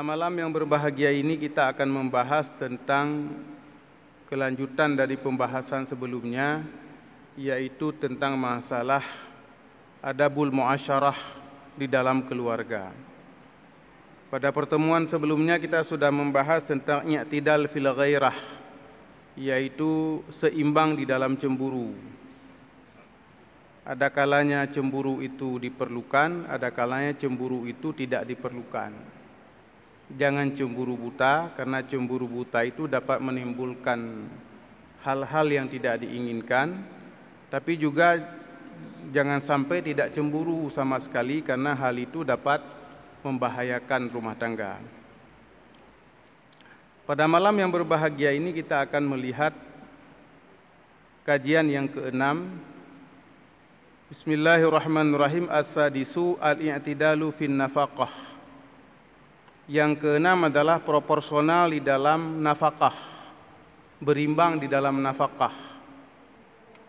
Pada malam yang berbahagia ini kita akan membahas tentang kelanjutan dari pembahasan sebelumnya, yaitu tentang masalah adabul muasyarah di dalam keluarga. Pada pertemuan sebelumnya kita sudah membahas tentang i'tidal fil ghairah, yaitu seimbang di dalam cemburu. Ada kalanya cemburu itu diperlukan, ada kalanya cemburu itu tidak diperlukan. Jangan cemburu buta, karena cemburu buta itu dapat menimbulkan hal-hal yang tidak diinginkan. Tapi juga jangan sampai tidak cemburu sama sekali, karena hal itu dapat membahayakan rumah tangga. Pada malam yang berbahagia ini kita akan melihat kajian yang keenam. Bismillahirrahmanirrahim. As-sadisu al-i'tidalu fin nafaqah. Yang keenam adalah proporsional di dalam nafkah, berimbang di dalam nafkah.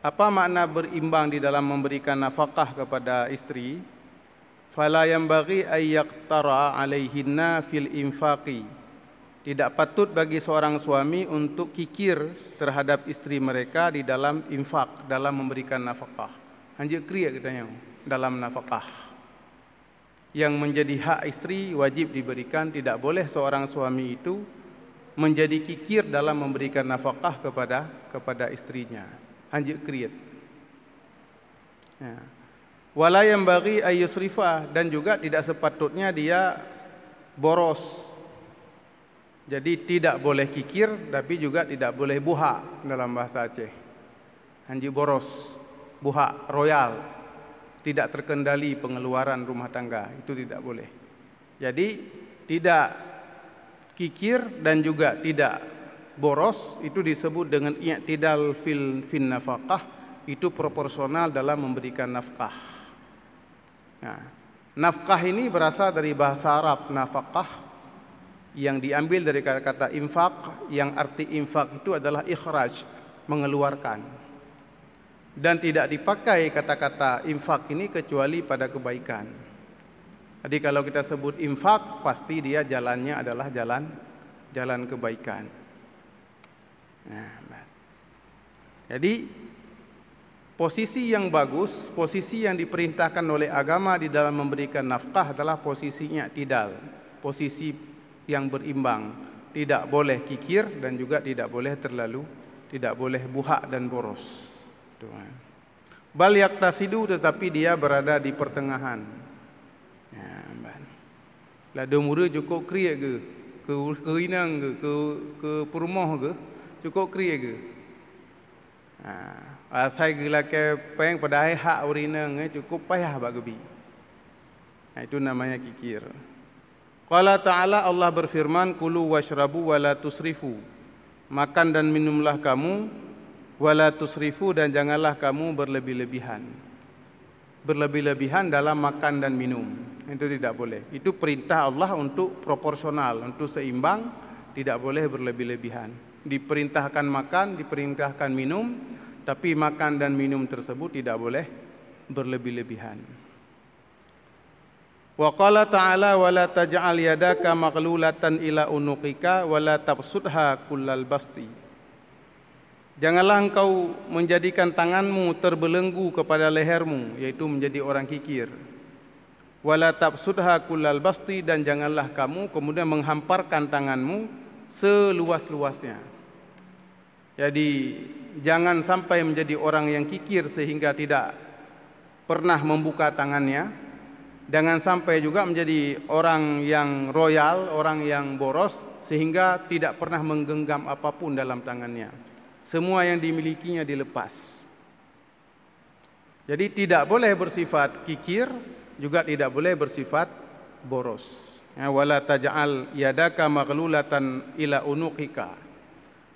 Apa makna berimbang di dalam memberikan nafkah kepada istri? Fala yanbaghi ay yaqtara 'alaihinna fil infaqi. Tidak patut bagi seorang suami untuk kikir terhadap istri mereka di dalam infak, dalam memberikan nafkah. Anjir kriya katanya dalam nafkah. Yang menjadi hak istri wajib diberikan, tidak boleh seorang suami itu menjadi kikir dalam memberikan nafkah kepada istrinya. Hanjik kriat. Ya. Wala yanbaghi ay yusrifa, dan juga tidak sepatutnya dia boros. Jadi tidak boleh kikir, tapi juga tidak boleh buha dalam bahasa Aceh. Hanjik boros, buha, royal. Tidak terkendali pengeluaran rumah tangga, itu tidak boleh. Jadi tidak kikir dan juga tidak boros, itu disebut dengan i'tidal fin nafaqah, itu proporsional dalam memberikan nafkah. Nah, nafkah ini berasal dari bahasa Arab nafaqah, yang diambil dari kata-kata infak, yang arti infak itu adalah ikhraj, mengeluarkan. Dan tidak dipakai kata-kata infak ini kecuali pada kebaikan. Jadi kalau kita sebut infak, pasti dia jalannya adalah jalan kebaikan. Nah, jadi posisi yang bagus, posisi yang diperintahkan oleh agama di dalam memberikan nafkah adalah posisinya i'tidal, posisi yang berimbang. Tidak boleh kikir dan juga tidak boleh tidak boleh buhak dan boros. Bal yaktasidu, tetapi dia berada di pertengahan. Lah domura cukup kriya ke inang ke perumah ke cukup kriya ke. Asai gila ke peng pada hak urinang cukup payah bagabi. Itu namanya kikir. Qala ta'ala, Allah berfirman, kulu washrabu wala tusrifu. Makan dan minumlah kamu, wala tusrifu, dan janganlah kamu berlebih-lebihan. Berlebih-lebihan dalam makan dan minum, itu tidak boleh. Itu perintah Allah untuk proporsional, untuk seimbang, tidak boleh berlebih-lebihan. Diperintahkan makan, diperintahkan minum, tapi makan dan minum tersebut tidak boleh berlebih-lebihan. Wa qala ta'ala wala taj'al yadaka maghlulatan ila unuqika wala tabsutha kullal basti. Janganlah engkau menjadikan tanganmu terbelenggu kepada lehermu, yaitu menjadi orang kikir. Wala tabsutha kullal basti, dan janganlah kamu kemudian menghamparkan tanganmu seluas-luasnya. Jadi jangan sampai menjadi orang yang kikir sehingga tidak pernah membuka tangannya. Jangan sampai juga menjadi orang yang royal, orang yang boros sehingga tidak pernah menggenggam apapun dalam tangannya. Semua yang dimilikinya dilepas. Jadi tidak boleh bersifat kikir, juga tidak boleh bersifat boros. Wala taj'al yadaka maghlulatan ila unuqika.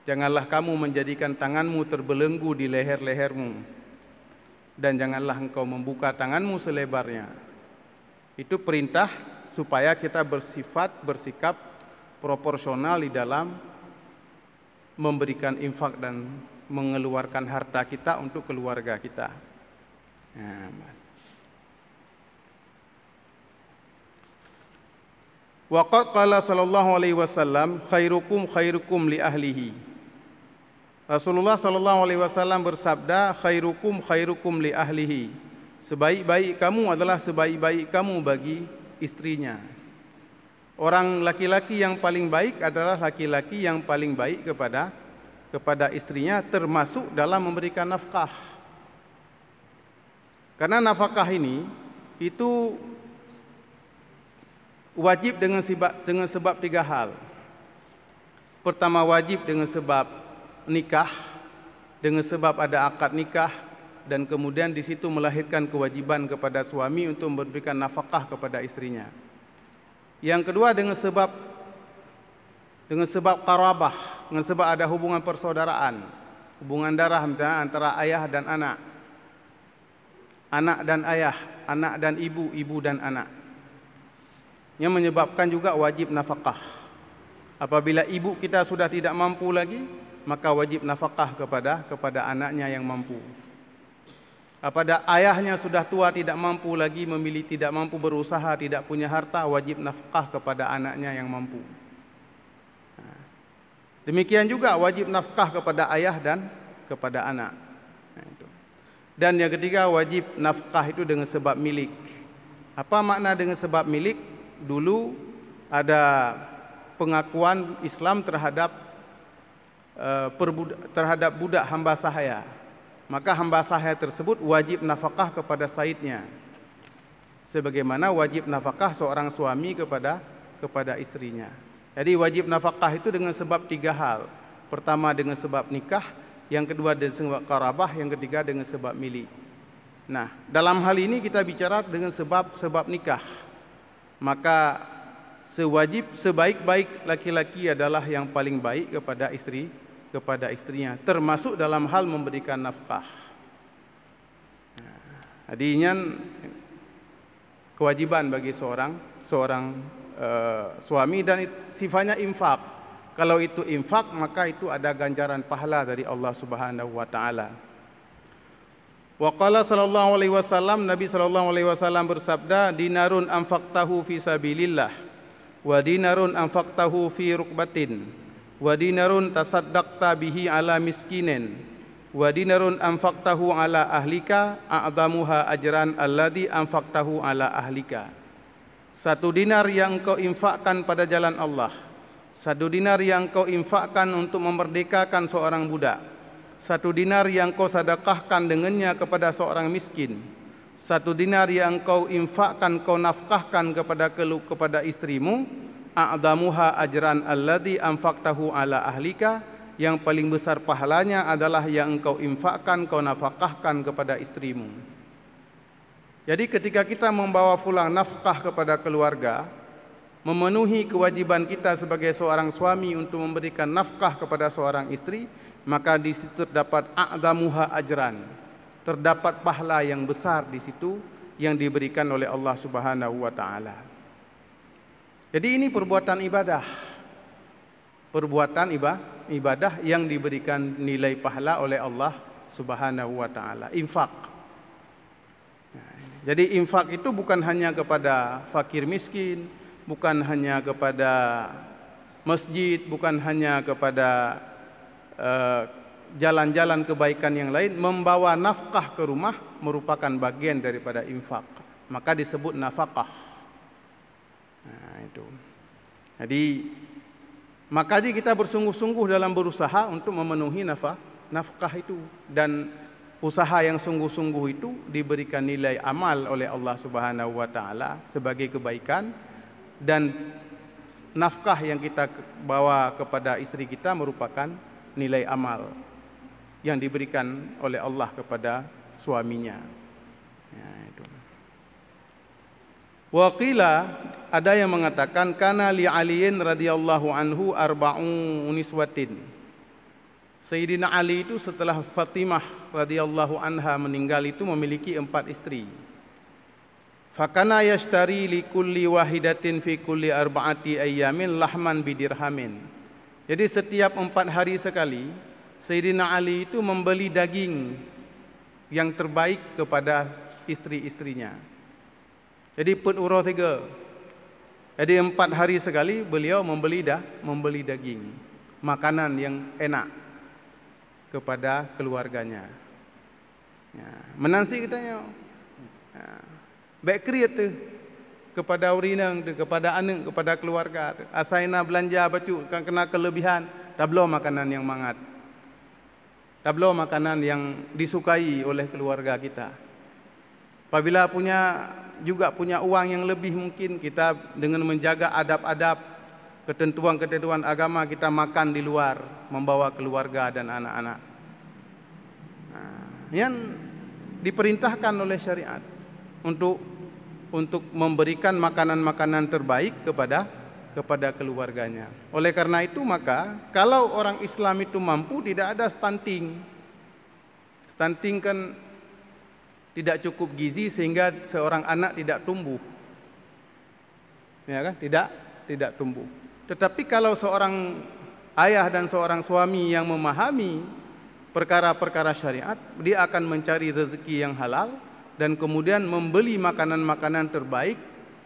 Janganlah kamu menjadikan tanganmu terbelenggu di leher-lehermu, dan janganlah engkau membuka tanganmu selebarnya. Itu perintah supaya kita bersikap proporsional di dalam memberikan infak dan mengeluarkan harta kita untuk keluarga kita. Wa qala sallallahu alaihi wasallam khairukum khairukum li ahlihi. Rasulullah sallallahu alaihi wasallam bersabda, khairukum khairukum li ahlihi. Sebaik-baik kamu adalah sebaik-baik kamu bagi istrinya. Orang laki-laki yang paling baik adalah laki-laki yang paling baik kepada istrinya, termasuk dalam memberikan nafkah. Karena nafkah ini itu wajib dengan sebab 3 hal. Pertama, wajib dengan sebab nikah, dengan sebab ada akad nikah, dan kemudian di situ melahirkan kewajiban kepada suami untuk memberikan nafkah kepada istrinya. Yang kedua, dengan sebab qarabah, dengan sebab ada hubungan persaudaraan, hubungan darah misalnya antara ayah dan anak, anak dan ayah, anak dan ibu, ibu dan anak, yang menyebabkan juga wajib nafkah. Apabila ibu kita sudah tidak mampu lagi, maka wajib nafkah kepada anaknya yang mampu. Apabila ayahnya sudah tua, tidak mampu lagi memilih, tidak mampu berusaha, tidak punya harta, wajib nafkah kepada anaknya yang mampu. Demikian juga wajib nafkah kepada ayah dan kepada anak. Dan yang ketiga, wajib nafkah itu dengan sebab milik. Apa makna dengan sebab milik? Dulu ada pengakuan Islam terhadap budak hamba sahaya. Maka hamba sahaya tersebut wajib nafkah kepada saidnya, sebagaimana wajib nafkah seorang suami kepada istrinya. Jadi wajib nafkah itu dengan sebab 3 hal. Pertama dengan sebab nikah, yang kedua dengan sebab qarabah, yang ketiga dengan sebab milik. Nah, dalam hal ini kita bicara dengan sebab nikah. Maka sebaik-baik laki-laki adalah yang paling baik kepada istrinya, termasuk dalam hal memberikan nafkah. Jadi ini kewajiban bagi seorang suami, dan sifatnya infak. Kalau itu infak, maka itu ada ganjaran pahala dari Allah Subhanahu wa taala. Wa qala sallallahu alaihi wasallam, Nabi sallallahu alaihi wasallam bersabda, dinarun anfaqtahu fi sabilillah wa dinarun anfaqtahu fi rukbatin wa dinarun tasaddaqta bihi ala miskinin wa dinarun anfaqtahu ala ahlika a'zamuha ajran alladhi anfaqtahu ala ahlika. 1 dinar yang kau infakkan pada jalan Allah, 1 dinar yang kau infakkan untuk memerdekakan seorang budak, 1 dinar yang kau sedekahkan dengannya kepada seorang miskin, 1 dinar yang kau infakkan, kau nafkahkan kepada istrimu, a'zamuha ajran alladhi anfaqtahu ala ahlika, yang paling besar pahalanya adalah yang engkau infakkan, kau nafkahkan kepada istrimu. Jadi ketika kita membawa pulang nafkah kepada keluarga, memenuhi kewajiban kita sebagai seorang suami untuk memberikan nafkah kepada seorang istri, maka di situ terdapat a'zamuha ajran, terdapat pahala yang besar di situ yang diberikan oleh Allah Subhanahu wa taala. Jadi ini perbuatan ibadah. Perbuatan ibadah yang diberikan nilai pahala oleh Allah Subhanahu wa taala. Infak. Jadi infak itu bukan hanya kepada fakir miskin, bukan hanya kepada masjid, bukan hanya kepada jalan-jalan kebaikan yang lain. Membawa nafkah ke rumah merupakan bagian daripada infak, maka disebut nafkah. Nah, itu. Jadi makanya kita bersungguh-sungguh dalam berusaha untuk memenuhi nafkah itu, dan usaha yang sungguh-sungguh itu diberikan nilai amal oleh Allah Subhanahu wa taala sebagai kebaikan, dan nafkah yang kita bawa kepada istri kita merupakan nilai amal yang diberikan oleh Allah kepada suaminya. Ya, itu. Wa qila, ada yang mengatakan kana li aliyin radhiyallahu anhu arba'u niswatin. Sayyidina Ali itu setelah Fatimah radhiyallahu anha meninggal itu memiliki 4 istri. Fakana yashtari li kulli wahidatin fi kulli arba'ati ayyamin lahman bidirhamin. Jadi setiap 4 hari sekali Sayyidina Ali itu membeli daging yang terbaik kepada istri-istrinya. Jadi pun urut 3. Jadi 4 hari sekali beliau membeli daging, makanan yang enak kepada keluarganya. Ya, menansi katanya. Ya, baik kriat tu kepada urinang tu, kepada anak, kepada keluarga tu. Asaina belanja baju kan kena kelebihan, tablo makanan yang mangat. Tablo makanan yang disukai oleh keluarga kita. Apabila juga punya uang yang lebih, mungkin kita dengan menjaga adab-adab, ketentuan-ketentuan agama, kita makan di luar, membawa keluarga dan anak-anak. Yang diperintahkan oleh syariat untuk memberikan makanan-makanan terbaik kepada keluarganya. Oleh karena itu, maka kalau orang Islam itu mampu, tidak ada stunting. Stunting kan tidak cukup gizi sehingga seorang anak tidak tumbuh. Ya kan? Tidak tumbuh. Tetapi kalau seorang ayah dan seorang suami yang memahami perkara-perkara syariat, dia akan mencari rezeki yang halal dan kemudian membeli makanan-makanan terbaik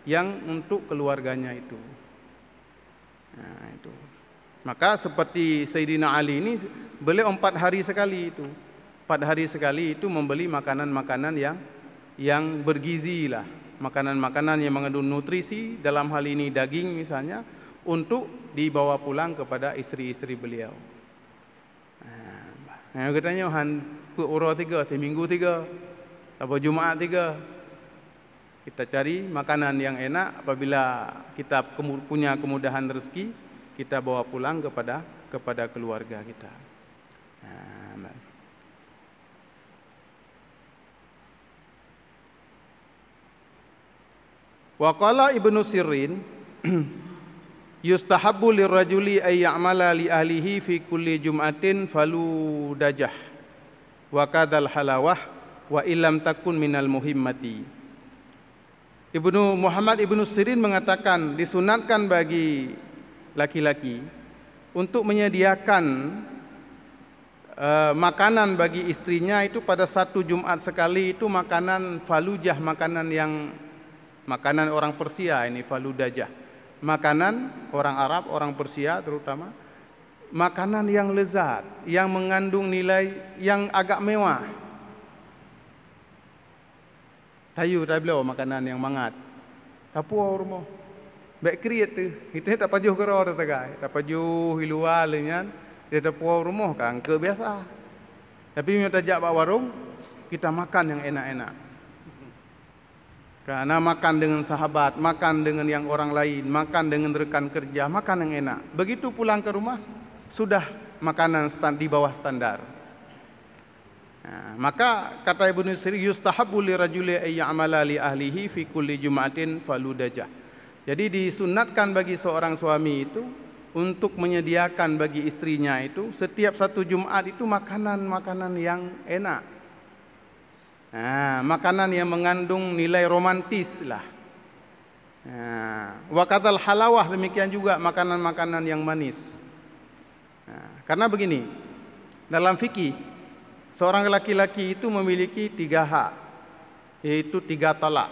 yang untuk keluarganya itu. Nah, itu. Maka seperti Sayyidina Ali ini, beliau 4 hari sekali itu. 4 hari sekali itu membeli makanan-makanan yang bergizi lah, makanan-makanan yang mengandung nutrisi, dalam hal ini daging misalnya, untuk dibawa pulang kepada istri-istri beliau. Nah, katanya han uro 3, minggu 3, atau Jumaat 3. Kita cari makanan yang enak, apabila kita punya kemudahan rezeki, kita bawa pulang kepada keluarga kita. Wa qala Ibnu Sirin yustahabbu lirrajuli ay ya'mala li ahlihi fi kulli jum'atin faludajah wa kadzal halawah wa illam takun minal muhimmati. Muhammad Ibnu Sirin mengatakan disunatkan bagi laki-laki untuk menyediakan makanan bagi istrinya itu pada 1 Jumat sekali, itu makanan falujah, makanan orang Persia ini faludajah. Makanan orang Arab, orang Persia terutama, makanan yang lezat, yang mengandung nilai yang agak mewah. Tayu dah beliau makanan yang mangat. Tapua rumah. Baik kriat tu. Kita tak pajuh ke roh tegai. Tak pajuh hilual dengan dia tapua rumah kan ke biasa. Tapi minta tajak bak warung, kita makan yang enak-enak. Karena makan dengan sahabat, makan dengan yang orang lain, makan dengan rekan kerja, makan yang enak. Begitu pulang ke rumah, sudah makanan di bawah standar. Nah, maka kata Ibnu Sirin, yustahabbu lirajuli ay ya'mala li ahlihi fi kulli jum'atin faludajah. Jadi disunatkan bagi seorang suami itu untuk menyediakan bagi istrinya itu setiap 1 Jumat itu makanan-makanan yang enak. Nah, makanan yang mengandung nilai romantis lah. Wa kadzal halawah, demikian juga makanan-makanan yang manis. Nah, karena begini, dalam fikih seorang laki-laki itu memiliki 3 hak, yaitu 3 talak.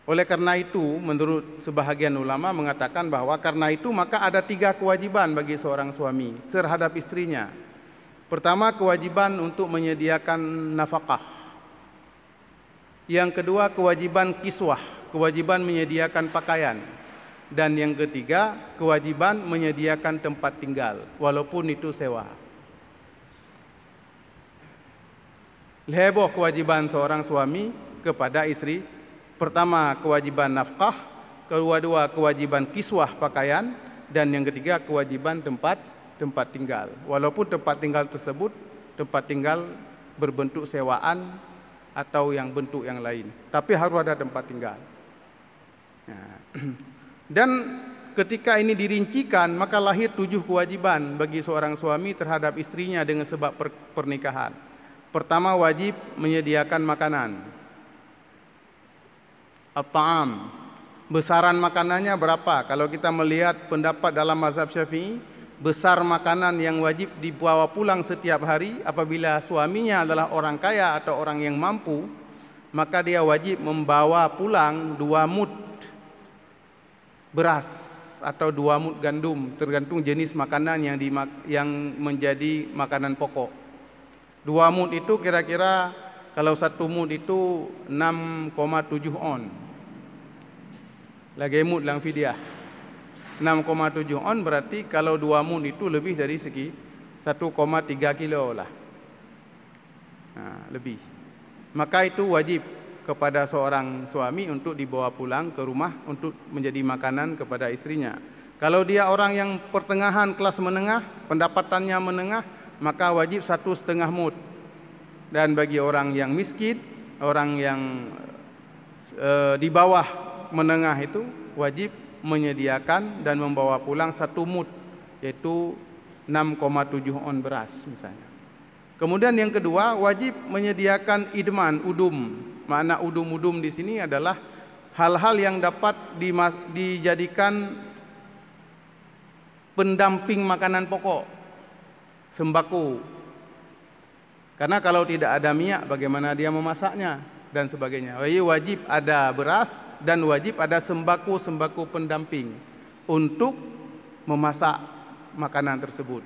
Oleh karena itu, menurut sebahagian ulama mengatakan bahwa karena itu maka ada 3 kewajiban bagi seorang suami terhadap istrinya. Pertama, kewajiban untuk menyediakan nafkah. Yang kedua, kewajiban kiswah, kewajiban menyediakan pakaian. Dan yang ketiga, kewajiban menyediakan tempat tinggal, walaupun itu sewa. Heboh kewajiban seorang suami kepada istri. Pertama, kewajiban nafkah. Kedua, kewajiban kiswah pakaian. Dan yang ketiga, kewajiban tempat tinggal. Walaupun tempat tinggal tersebut tempat tinggal berbentuk sewaan atau yang bentuk yang lain, tapi harus ada tempat tinggal. Dan ketika ini dirincikan, maka lahir 7 kewajiban bagi seorang suami terhadap istrinya dengan sebab pernikahan. Pertama, wajib menyediakan makanan. At-ta'am, besaran makanannya berapa? Kalau kita melihat pendapat dalam mazhab Syafi'i, besar makanan yang wajib dibawa pulang setiap hari apabila suaminya adalah orang kaya atau orang yang mampu, maka dia wajib membawa pulang 2 mud. beras atau 2 mud gandum, tergantung jenis makanan yang menjadi makanan pokok. 2 mud itu kira-kira kalau 1 mud itu 6,7 on. Lagi mud lang fidyah. 6,7 on berarti kalau 2 mud itu lebih dari segi 1,3 kilo lah. Lebih. Maka itu wajib kepada seorang suami untuk dibawa pulang ke rumah untuk menjadi makanan kepada istrinya. Kalau dia orang yang pertengahan kelas menengah, pendapatannya menengah, maka wajib 1,5 mud. Dan bagi orang yang miskin, orang yang di bawah menengah itu wajib menyediakan dan membawa pulang 1 mud, yaitu 6,7 on beras misalnya. Kemudian yang kedua, wajib menyediakan idman, udum. Makna udum-udum di sini adalah hal-hal yang dapat dijadikan pendamping makanan pokok, sembako. Karena kalau tidak ada minyak, bagaimana dia memasaknya dan sebagainya. Jadi wajib ada beras dan wajib ada sembako-sembako pendamping untuk memasak makanan tersebut.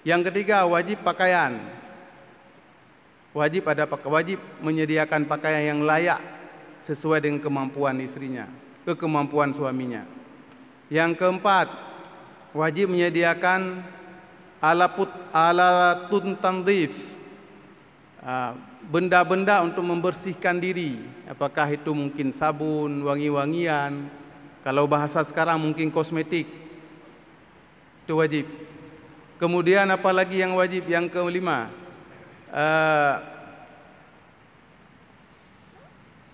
Yang ketiga, wajib pakaian. Wajib menyediakan pakaian yang layak sesuai dengan kemampuan istrinya, kemampuan suaminya. Yang keempat, wajib menyediakan alatun tandhif, benda-benda untuk membersihkan diri. Apakah itu mungkin sabun, wangi-wangian, kalau bahasa sekarang mungkin kosmetik. Itu wajib. Kemudian apalagi yang wajib? Yang kelima,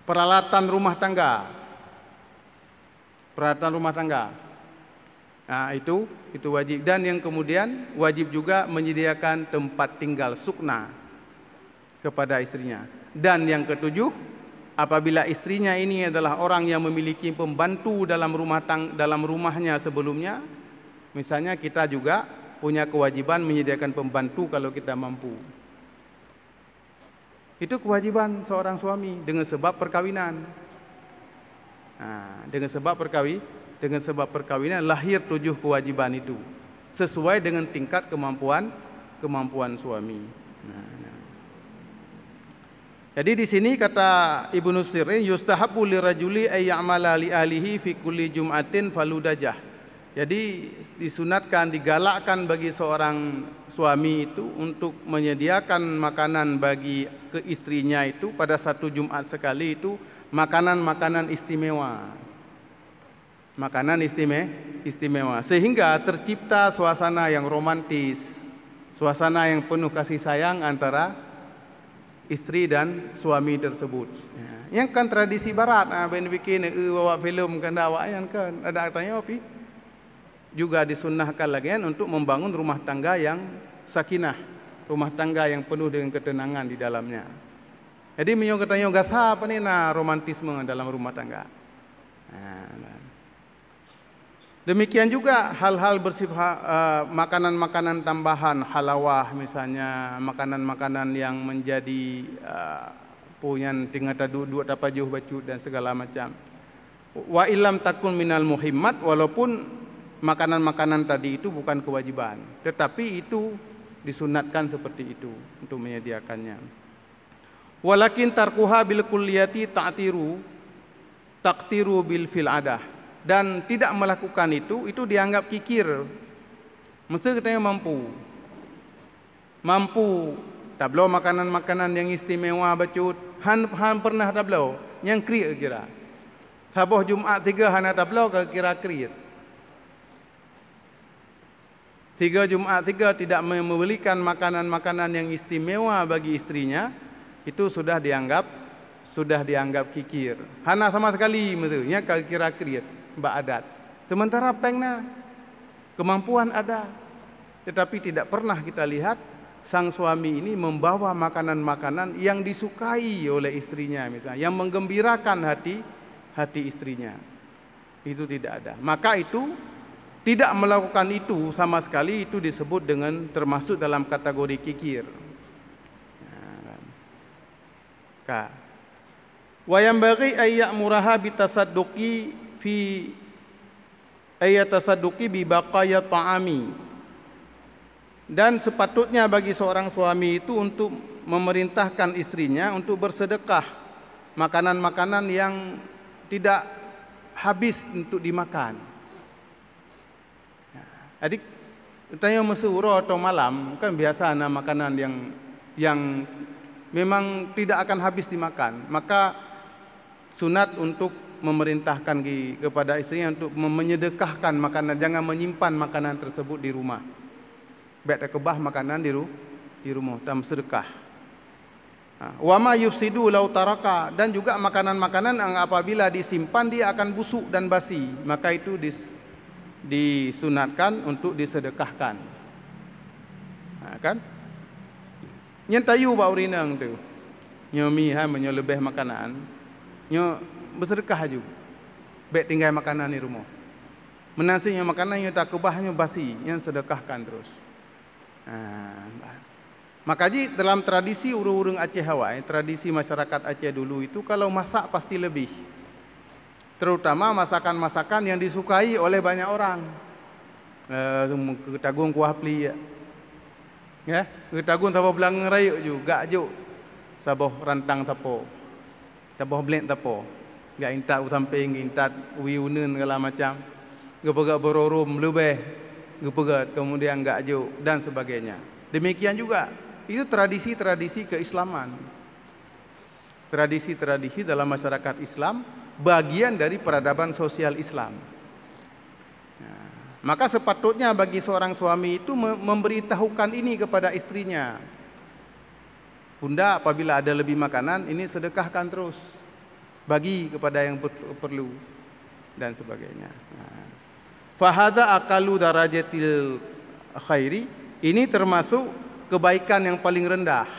peralatan rumah tangga. Peralatan rumah tangga. Itu wajib. Dan yang kemudian wajib juga menyediakan tempat tinggal sukna kepada istrinya. Dan yang ketujuh, apabila istrinya ini adalah orang yang memiliki pembantu dalam rumahnya sebelumnya, misalnya kita juga punya kewajiban menyediakan pembantu kalau kita mampu. Itu kewajiban seorang suami dengan sebab perkawinan. Dengan sebab perkawinan lahir 7 kewajiban itu sesuai dengan tingkat kemampuan suami. Jadi di sini kata Ibnu Sirin, yustahabbu lirajuli ay ya'mala li ahlihi fi kulli jum'atin faludajah. Jadi disunatkan, digalakkan bagi seorang suami itu untuk menyediakan makanan bagi ke istrinya itu pada 1 Jumat sekali itu makanan-makanan istimewa. Makanan istimewa sehingga tercipta suasana yang romantis, suasana yang penuh kasih sayang antara istri dan suami tersebut. Yang kan tradisi barat, ben bikin bawa film kan dakwaan kan ada katanya opi. Juga disunnahkan lagi untuk membangun rumah tangga yang sakinah, rumah tangga yang penuh dengan ketenangan di dalamnya. Jadi katanya gasa apa nih romantisme dalam rumah tangga. Demikian juga hal-hal bersifat makanan-makanan tambahan, halawah misalnya, makanan-makanan yang menjadi punya tinggal dua tapajuh bacut dan segala macam. Wa illam takun minal muhimmat, walaupun makanan-makanan tadi itu bukan kewajiban, tetapi itu disunatkan seperti itu untuk menyediakannya. Walakin tarkuha bil kulliyati taktiru bil fil adah. Dan tidak melakukan itu dianggap kikir. Mesti katanya mampu tablo makanan-makanan yang istimewa bacut han pernah tablo yang kira saboh Jumat 3 hana tablo kira 3 Jumat 3 tidak membelikan makanan-makanan yang istimewa bagi istrinya, itu sudah dianggap kikir. Hana sama sekali metenya kira-kira mbak adat. Sementara pengna kemampuan ada, tetapi tidak pernah kita lihat sang suami ini membawa makanan-makanan yang disukai oleh istrinya misalnya, yang menggembirakan hati istrinya. Itu tidak ada. Maka itu tidak melakukan itu sama sekali itu disebut dengan termasuk dalam kategori kikir. Wa yanbaghi ay ya'muraha bitasadduqi fi ayatasadduqi bi baqaya ta'ami. Dan sepatutnya bagi seorang suami itu untuk memerintahkan istrinya untuk bersedekah makanan-makanan yang tidak habis untuk dimakan. Adik tanya mesura atau malam kan biasa ada makanan yang memang tidak akan habis dimakan. Maka sunat untuk memerintahkan kepada istrinya untuk menyedekahkan makanan, jangan menyimpan makanan tersebut di rumah. Baik kebah makanan di rumah, tam sedekah. Wa ma yufsidu law taraka, dan juga makanan-makanan yang apabila disimpan dia akan busuk dan basi, maka itu disunatkan untuk disedekahkan. Kan? Nyen tayu ba urinang tu. Nyo mi menyo lebih makanan, nyo bersedekah juga. Baik tinggal makanan di rumah. Menasinya makanan nyo tak kebah nyo basi, nyen sedekahkan terus. Maka dalam tradisi urung-urung Aceh Hawai, tradisi masyarakat Aceh dulu itu kalau masak pasti lebih. Terutama masakan-masakan yang disukai oleh banyak orang. Ketagung kuah pli ya. Ketagung tapo belang rayuk juga juk. Saboh rantang tapo. Saboh blend tapo. Gak intat utamping, intat wiuneun segala macam. Gepegat bororum lebih. Gepegat kemudian gak juk dan sebagainya. Demikian juga itu tradisi-tradisi keislaman. Tradisi-tradisi dalam masyarakat Islam bagian dari peradaban sosial Islam. Maka sepatutnya bagi seorang suami itu memberitahukan ini kepada istrinya. Bunda, apabila ada lebih makanan, ini sedekahkan terus. Bagi kepada yang perlu dan sebagainya. Fahada akalu darajatil khairi, ini termasuk kebaikan yang paling rendah.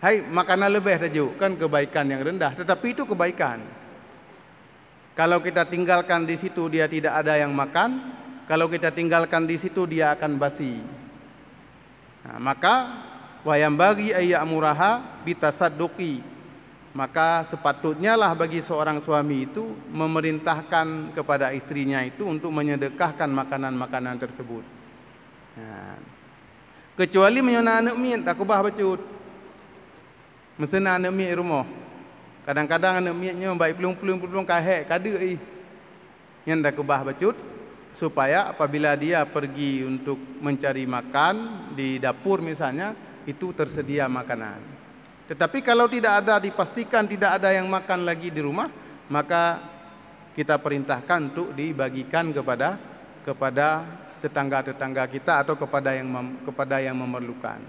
Hai, makanan lebih tajuk kan kebaikan yang rendah, tetapi itu kebaikan. Kalau kita tinggalkan di situ dia tidak ada yang makan, kalau kita tinggalkan di situ dia akan basi. Maka wayam bagi ayyamuraha bitasadduqi. Maka sepatutnya lah bagi seorang suami itu memerintahkan kepada istrinya itu untuk menyedekahkan makanan-makanan tersebut. Kecuali menyona anak min tak kubah bacut. Mesena anak mi rumah. Kadang-kadang anak mi nya baik pelung-pelung kahek kada yang dah kebah bacut supaya apabila dia pergi untuk mencari makan di dapur misalnya itu tersedia makanan. Tetapi kalau tidak ada, dipastikan tidak ada yang makan lagi di rumah, maka kita perintahkan untuk dibagikan kepada tetangga-tetangga kita atau kepada yang memerlukan.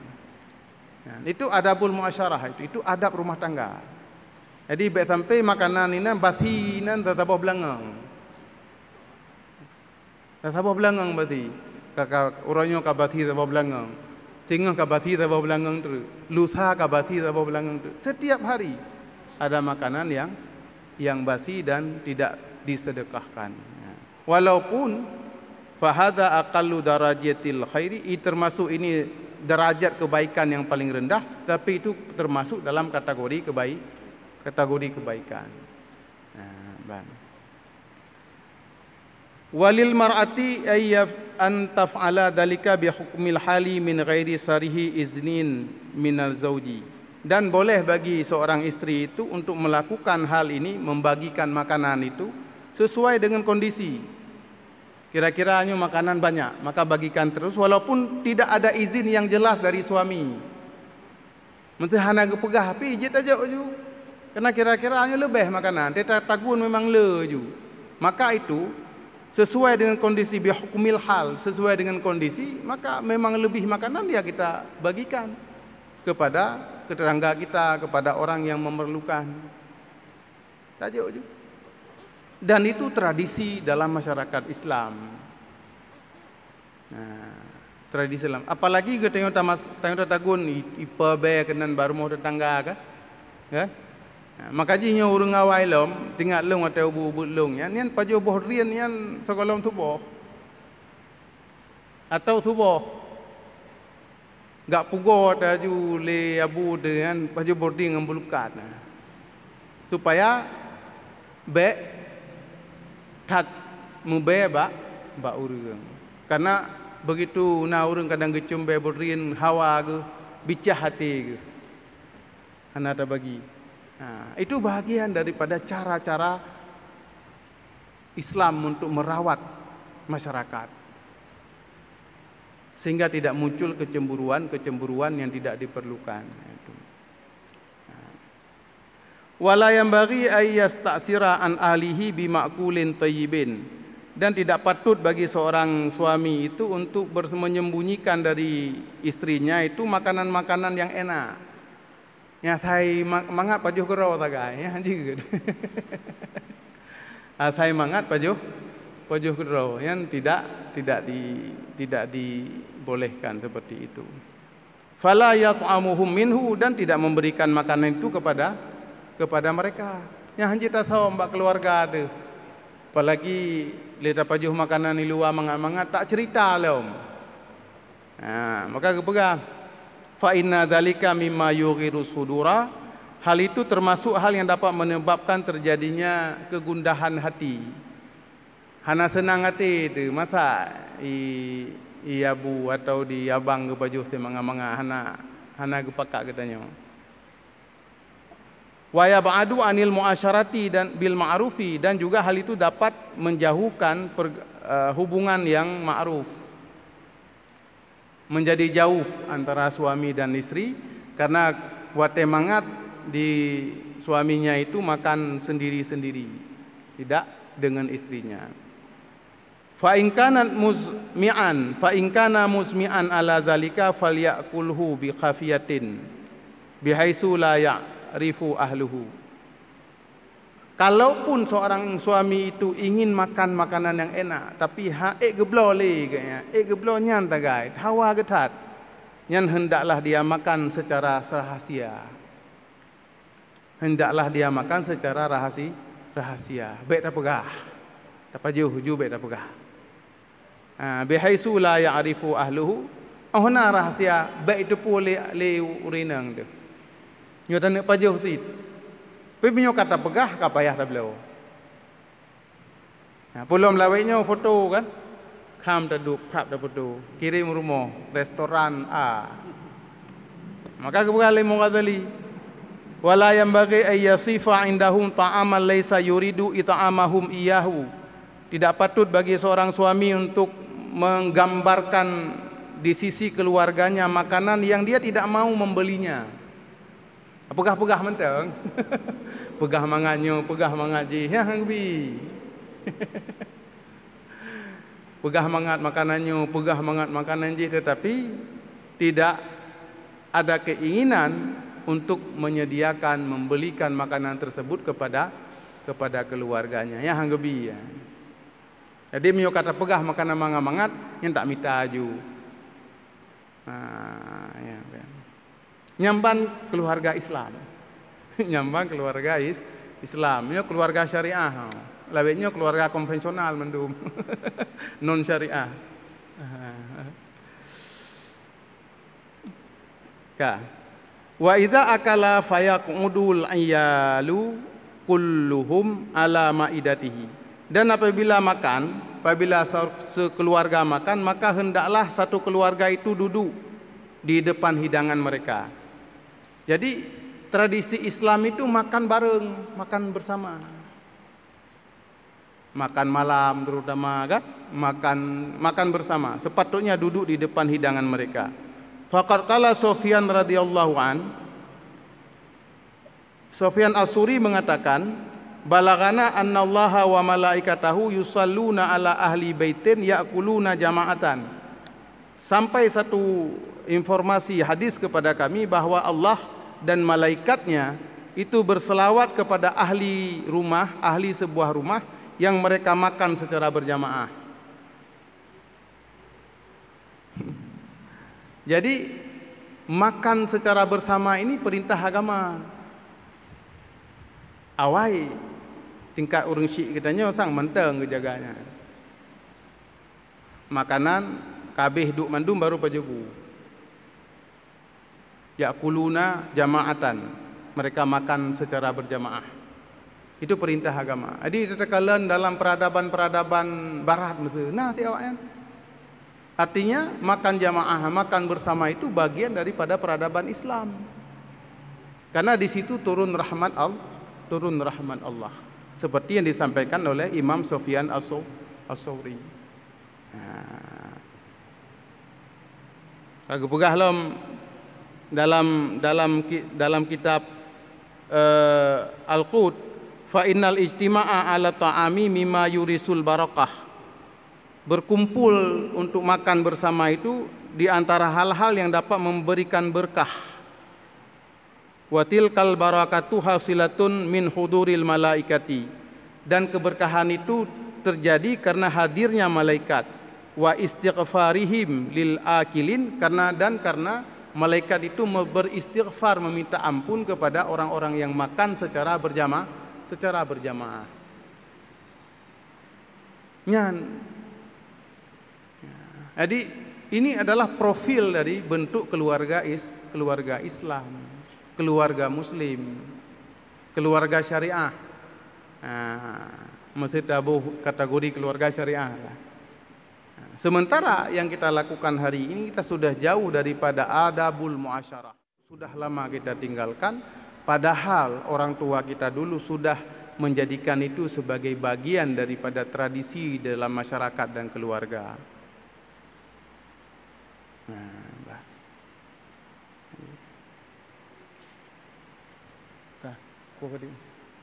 Itu adabul muasyarah, itu adab rumah tangga. Jadi baik sampai makanan ini basinan tatabo belangang. Tatabo belangang berarti. Kakak orangnya kabati tatabo belangang. Tengah kabati tatabo belangang tu. Lusa kabati tatabo belangang tu. Setiap hari ada makanan yang basi dan tidak disedekahkan. Walaupun fahada aqallu darajatil khairi, termasuk ini derajat kebaikan yang paling rendah, tapi itu termasuk dalam kategori kebaikan. Walil mar'ati ayyaf an taf'ala dalika bi hukmil hali min ghairi sarihi iznin minal zauji. Dan boleh bagi seorang istri itu untuk melakukan hal ini, membagikan makanan itu sesuai dengan kondisi. Kira-kiranya makanan banyak, maka bagikan terus walaupun tidak ada izin yang jelas dari suami. Menteri hana gepegah pi je tajak ju. Karena kira-kiranya lebih makanan, dia tagun memang le ju. Maka itu sesuai dengan kondisi bi hukmil hal, sesuai dengan kondisi, maka memang lebih makanan dia kita bagikan kepada tetangga kita, kepada orang yang memerlukan. Tajak ju. Dan itu tradisi dalam masyarakat Islam. Tradisi Islam. Apalagi kita tengok tagun ipa be kenan baru tetangga kan? Ya? Maka jinya urang awai lom, tinggal long atau ubut long yan pajo boh rian yan sekolom tuboh. Atau tuboh. Gak pugo taju le abu dengan pajo boarding ngambulukat. Supaya be tak membebak bak urang. Karena begitu na urang kadang gecumbe berin hawa ke bicah hati ke. Hana ta bagi. Nah, itu bahagian daripada cara-cara Islam untuk merawat masyarakat. Sehingga tidak muncul kecemburuan yang tidak diperlukan. Wala yanbaghi ay yasta'sira an ahlihi bima'kulin tayyibin, dan tidak patut bagi seorang suami itu untuk menyembunyikan dari istrinya itu makanan-makanan yang enak. Ya saya mangat pajuh gerau tagai ya anjing. Saya mangat pajuh gerau yang tidak dibolehkan seperti itu. Fala yat'amuhum minhu, dan tidak memberikan makanan itu kepada mereka. Yang hanji tak tahu mbak keluarga ada. Apalagi lihat pajuh makanan di luar mangat-mangat tak cerita lah. Nah, maka kepegah. Fa inna dzalika mimma yughiru sudura. Hal itu termasuk hal yang dapat menyebabkan terjadinya kegundahan hati. Hana senang hati itu masa ibu atau di abang ke pajuh semanga-manga hana gepakak katanya. Wa yab'adu anil muasyarati dan bil ma'rufi, dan juga hal itu dapat menjauhkan hubungan yang ma'ruf, menjadi jauh antara suami dan istri, karena wate mangat di suaminya itu makan sendiri-sendiri, tidak dengan istrinya. Fa in kana musmi'an ala zalika falyakulhu bi khafiyatin bihaitsu la rifu ahluhu. Kalaupun seorang suami itu ingin makan makanan yang enak, tapi geblo le kayaknya, geblo nyan tagai, hawa getat, nyan hendaklah dia makan secara rahasia. Hendaklah dia makan secara rahasia. Baik tak pegah. Tak pajuh baik tak pegah. Bihaitsu la ya'rifu ahluhu. Ohna rahasia baik itu pun le urinang tu. Nyo tak pajuh tu. Pebinyo kata pegah ka payah dah beliau. Pulom lawainya foto kan. Kham taduk prap dah foto. Kirim rumah restoran A. Maka kepegah le Ghazali. Wala yanbaghi ay yasifa indahum ta'aman laysa yuridu it'amahum iyahu. Tidak patut bagi seorang suami untuk menggambarkan di sisi keluarganya makanan yang dia tidak mau membelinya. Pegah-pegah mentang. Pegah manganyo, pegah mangaji. Ya hangbi. Pegah mangat makanannya, pegah mangat makanan je, tetapi tidak ada keinginan untuk menyediakan, membelikan makanan tersebut kepada keluarganya. Ya hanggebi ya. Jadi mio kata pegah makanan mangat yang tak minta aju. Ya. Nyamban keluarga Islam. Nyamban keluarga Islam. Mio keluarga syariah. Lawetnya keluarga konvensional mendum. Non syariah. Wa idza akala fayaqudul ayyalu kulluhum ala maidatihi. Dan apabila sekeluarga makan, maka hendaklah satu keluarga itu duduk di depan hidangan mereka. Jadi tradisi Islam itu makan bareng, makan bersama. Makan malam terutama kan, makan bersama. Sepatutnya duduk di depan hidangan mereka. Faqad qala Sufyan radhiyallahu an, Sufyan As-Suri mengatakan, balagana annallaha wa malaikatahu yusalluna ala ahli baitin ya'kuluna jama'atan. Sampai satu informasi hadis kepada kami bahwa Allah dan malaikatnya itu berselawat kepada ahli rumah, ahli sebuah rumah yang mereka makan secara berjamaah. Jadi makan secara bersama ini perintah agama. Awai tingkat orang syik katanya sang menteng kejaganya. Makanan kabeh duk mandum baru pajugu. Ya'kuluna jama'atan. Mereka makan secara berjamaah. Itu perintah agama. Jadi tetekalan dalam peradaban-peradaban barat mesti. Nah, tiawaknya. Artinya makan jamaah, makan bersama itu bagian daripada peradaban Islam. Karena di situ turun rahmat Allah. Seperti yang disampaikan oleh Imam Sufyan As-Tsauri. Aku pegah dalam kitab Al-Qud, fa innal ijtima'a ala ta'ami mimma yurisul barakah. Berkumpul untuk makan bersama itu di antara hal-hal yang dapat memberikan berkah. Wa tilkal barakatu hasilatun min huduril malaikati. Dan keberkahan itu terjadi karena hadirnya malaikat. Wa istighfarihim lil akilin, karena malaikat itu beristighfar, meminta ampun kepada orang-orang yang makan secara berjamaah. Jadi ini adalah profil dari bentuk keluarga Islam, keluarga Muslim, keluarga syariah. Mesti tahu kategori keluarga syariah. Sementara yang kita lakukan hari ini, kita sudah jauh daripada adabul muasyarah. Sudah lama kita tinggalkan, padahal orang tua kita dulu sudah menjadikan itu sebagai bagian daripada tradisi dalam masyarakat dan keluarga.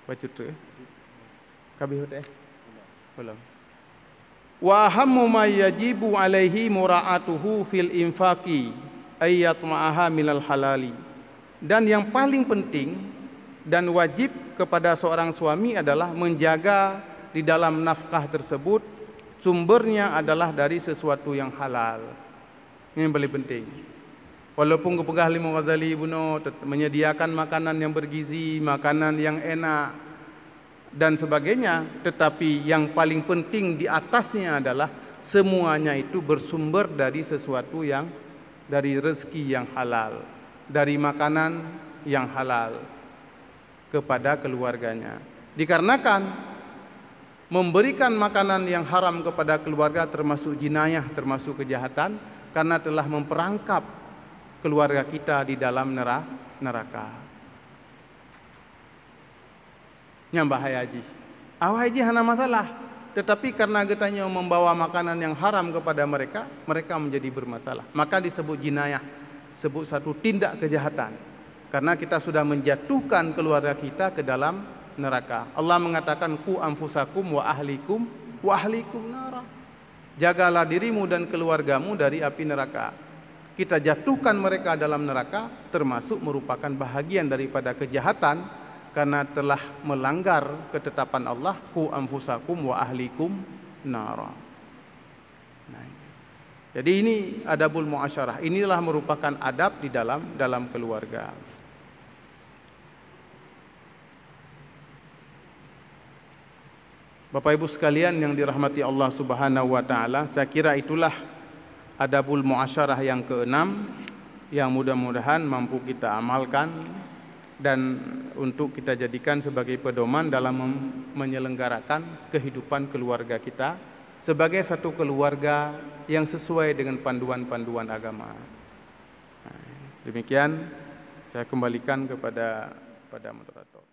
Bacut tu kabeh hote belum. Wa hammu ma yajibu alaihi mura'atuhu fil infaqi ayyat ma'aha minal halali. Dan yang paling penting dan wajib kepada seorang suami adalah menjaga di dalam nafkah tersebut sumbernya adalah dari sesuatu yang halal. Ini yang paling penting. Walaupun kepegah Imam Ghazali Ibnu menyediakan makanan yang bergizi, makanan yang enak dan sebagainya, tetapi yang paling penting di atasnya adalah semuanya itu bersumber dari sesuatu yang dari rezeki yang halal, dari makanan yang halal kepada keluarganya. Dikarenakan memberikan makanan yang haram kepada keluarga termasuk jinayah, termasuk kejahatan, karena telah memperangkap keluarga kita di dalam neraka. Nyambah haji. Awak haji hana masalah, tetapi karena getanya membawa makanan yang haram kepada mereka, mereka menjadi bermasalah. Maka disebut jinayah, sebut satu tindak kejahatan. Karena kita sudah menjatuhkan keluarga kita ke dalam neraka. Allah mengatakan qu anfusakum wa ahlikum nara. Jagalah dirimu dan keluargamu dari api neraka. Kita jatuhkan mereka dalam neraka termasuk merupakan bahagian daripada kejahatan karena telah melanggar ketetapan Allah qu anfusakum wa ahlikum nara. Jadi ini adabul muasyarah. Inilah merupakan adab di dalam keluarga. Bapak Ibu sekalian yang dirahmati Allah Subhanahu wa taala, saya kira itulah adabul muasyarah yang keenam yang mudah-mudahan mampu kita amalkan dan untuk kita jadikan sebagai pedoman dalam menyelenggarakan kehidupan keluarga kita sebagai satu keluarga yang sesuai dengan panduan-panduan agama. Demikian saya kembalikan kepada moderator.